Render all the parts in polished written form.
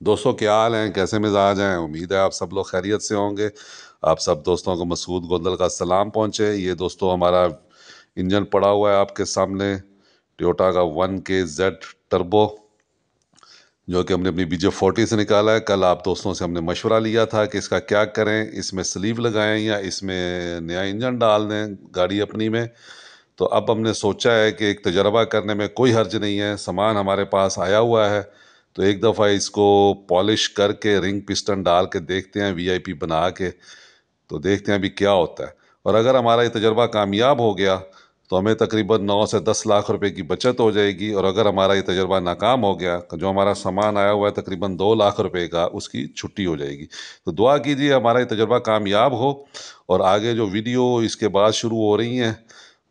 दोस्तों क्या हाल हैं, कैसे मिजाज हैं। उम्मीद है आप सब लोग खैरियत से होंगे। आप सब दोस्तों को मसूद गोंदल का सलाम पहुंचे। ये दोस्तों हमारा इंजन पड़ा हुआ है आपके सामने, टोयोटा का 1KZ टर्बो, जो कि हमने अपनी BJ40 से निकाला है। कल आप दोस्तों से हमने मशवरा लिया था कि इसका क्या करें, इसमें स्लीव लगाएं या इसमें नया इंजन डाल दें गाड़ी अपनी में। तो अब हमने सोचा है कि एक तजर्बा करने में कोई हर्ज नहीं है। सामान हमारे पास आया हुआ है, तो एक दफ़ा इसको पॉलिश करके रिंग पिस्टन डाल के देखते हैं, VIP बना के, तो देखते हैं अभी क्या होता है। और अगर हमारा ये तजर्बा कामयाब हो गया तो हमें तकरीबन 9 से 10 लाख रुपए की बचत हो जाएगी। और अगर हमारा ये तजर्बा नाकाम हो गया, जो हमारा सामान आया हुआ है तकरीबन 2 लाख रुपए का, उसकी छुट्टी हो जाएगी। तो दुआ कीजिए हमारा ये तजर्बा कामयाब हो। और आगे जो वीडियो इसके बाद शुरू हो रही हैं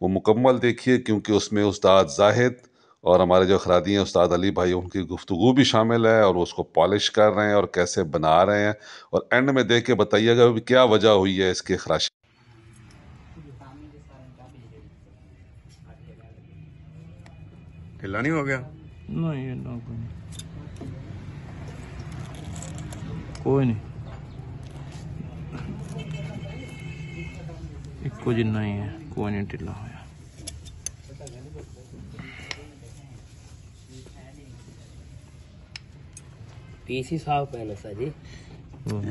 वो मुकम्मल देखिए, क्योंकि उसमें उस्ताद जाहिद और हमारे जो खरादी हैं उस्ताद अली भाई, उनकी गुफ्तगू भी शामिल है और वो उसको पॉलिश कर रहे हैं और कैसे बना रहे हैं। और एंड में देख के बताइएगा भी क्या वजह हुई है इसके खराश। ढिला नहीं हो गया? नहीं ना, कोई नहीं, इको जिन्ना ही है, कोई नहीं ढिला होया। पीसी साफ है ना सर जी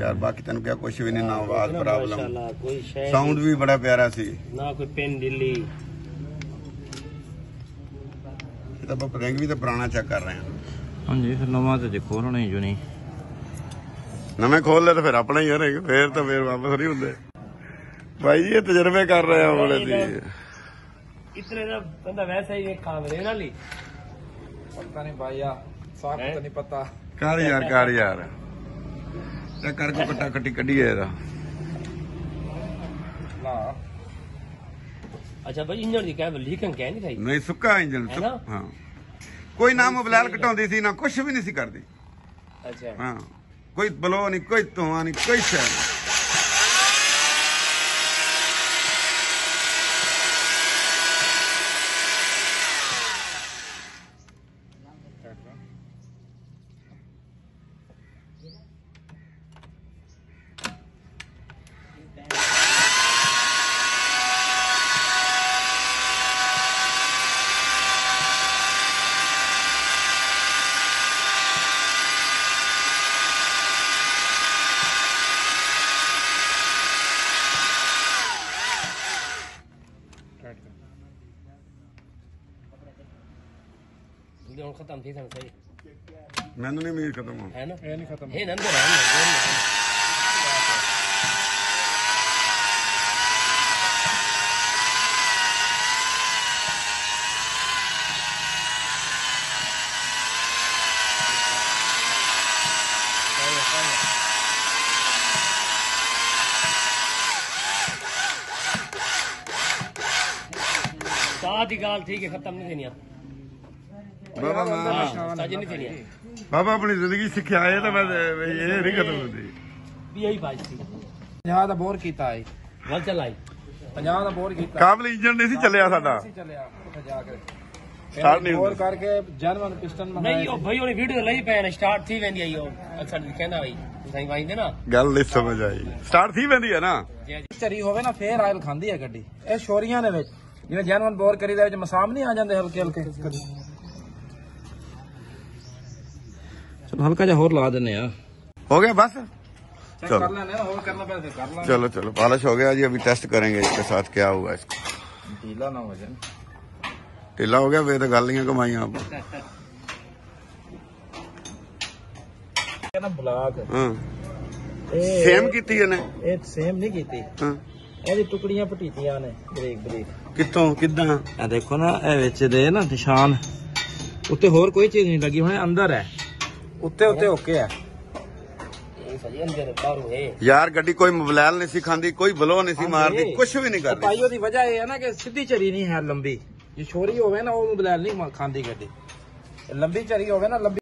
यार, बाकी तेन क्या कुछ भी नहीं, ना आवाज प्रॉब्लम, कोई साउंड भी बड़ा प्यारा सी ना, कोई पेन ढिली। रिंग भी तो पुराना चेक कर रहे हैं। हाँ जी, फिर नवा तो जो खोलना ही जो नहीं, नवे खोल ले तो फिर अपना ही है रिंग, फिर वापस नहीं होंगे। भाई जी ये तजर्बे कर रहे हैं बोले जी, इतने ना बंदा वैसा ही एक काम है ना ली, पता नहीं भाई यार, साफ तो नहीं पता। कर यार कर को कट्टा कट्टी कढ़िए। अच्छा भाई इंजन की क्या लीकिंग क्या नहीं नहीं, सुक्का इंजन है ना? हाँ, कोई ना मोबाइल कटाउंदी सी ना कुछ भी नहीं सी करदी। अच्छा हाँ, कोई बलो नहीं, कोई धुआं नहीं, कोई शय नहीं। खत्म थी सही मैंने नहीं मीर खत्म हो है ना, ये नहीं खत्म। ये नंबर है साथ ही गाल ठीक है, खत्म नहीं थी बाबा बाबा अपनी जिंदगी सिक्ख्या है तो मैं ये नहीं खत्म होती। यही बात थी। 50 ਦਾ ਬੋਰ ਕੀਤਾ ਹੈ, वल चलाई 50 ਦਾ ਬੋਰ ਕੀਤਾ, ਕਾਬਲ ਇੰਜਨ ਨਹੀਂ ਸੀ ਚੱਲਿਆ ਸਾਡਾ, ਸੀ ਚੱਲਿਆ ਉੱਥੇ ਜਾ ਕੇ ਸਟਾਰਟ ਨਹੀਂ ਬੋਰ ਹੁੰਦਾ। ਕਰਕੇ ਜਨਮਨ ਪਿਸਟਨ नहीं ਮੰਗਾਇਆ। यो भाई उन्हें वीडियो लई पे ना स्टार्ट थी वेंदी आई यो अक्सर कहना भाई सही वाइंदे ना ਗੱਲ ਨਹੀਂ ਸਮਝ ਆਈ। ਸਟਾਰਟ ਥੀ ਪੈਂਦੀ ਹੈ ਨਾ, ਝਰੀ ਹੋਵੇ ਨਾ ਫੇਰ ਆਇਲ ਖਾਂਦੀ ਹੈ ਗੱਡੀ। ਇਹ ਸ਼ੋਰੀਆਂ ਦੇ ਵਿੱਚ ਜਿਵੇਂ ਜਨਮਨ ਬੋਰ ਕਰੀਦਾ ਵਿੱਚ ਮਸਾਮ ਨਹੀਂ ਆ ਜਾਂਦੇ ਹਲਕੇ ਹਲਕੇ ਕਦੀ। चलो हल्का जा होर ला देने यार। हो गया बस। चेक चलो कर लेना, और करना पड़े फिर कर लेंगे। चलो चलो पॉलिश हो गया जी, अभी टेस्ट करेंगे इसके साथ क्या हुआ इसको। ढीला ना हो जाए, ढीला हो गया फिर तो गालियां कमाई आप। ना ब्लॉक हाँ सेम कीती है ने, ਇਹ ਸੇਮ ਨਹੀਂ ਕੀਤੀ, हाँ ਇਹਦੀ ਟੁਕੜੀਆਂ ਪਟੀਤੀਆਂ ਨੇ ਬਰੀਕ ਬਰੀਕ। कितों किदा ਇਹ ਦੇਖੋ ਨਾ, ਇਹ ਵਿੱਚ ਦੇ ਨਾ ਨਿਸ਼ਾਨ, ਉੱਤੇ ਹੋਰ ਕੋਈ ਚੀਜ਼ ਨਹੀਂ ਲੱਗੀ, ਹੁਣ ਅੰਦਰ ਹੈ, ਉੱਤੇ ਉੱਤੇ ਓਕੇ ਹੈ। ये सही अंदर दारू है यार गड्डी कोई मोबाइल नहीं सी खांदी, कोई बलो नहीं सी मारदी, कुछ भी नहीं करदी। ਪਾਈਓ ਦੀ ਵਜ੍ਹਾ ਇਹ ਹੈ ਨਾ ਕਿ ਸਿੱਧੀ ਝਰੀ ਨਹੀਂ ਹੈ ਲੰਬੀ, ਜੇ ਛੋਰੀ ਹੋਵੇ ਨਾ ਉਹ ਬਲੈਲ ਨਹੀਂ ਖਾਂਦੀ ਗੱਡੀ, ਲੰਬੀ ਝਰੀ ਹੋਵੇ ਨਾ ਲੰਬੀ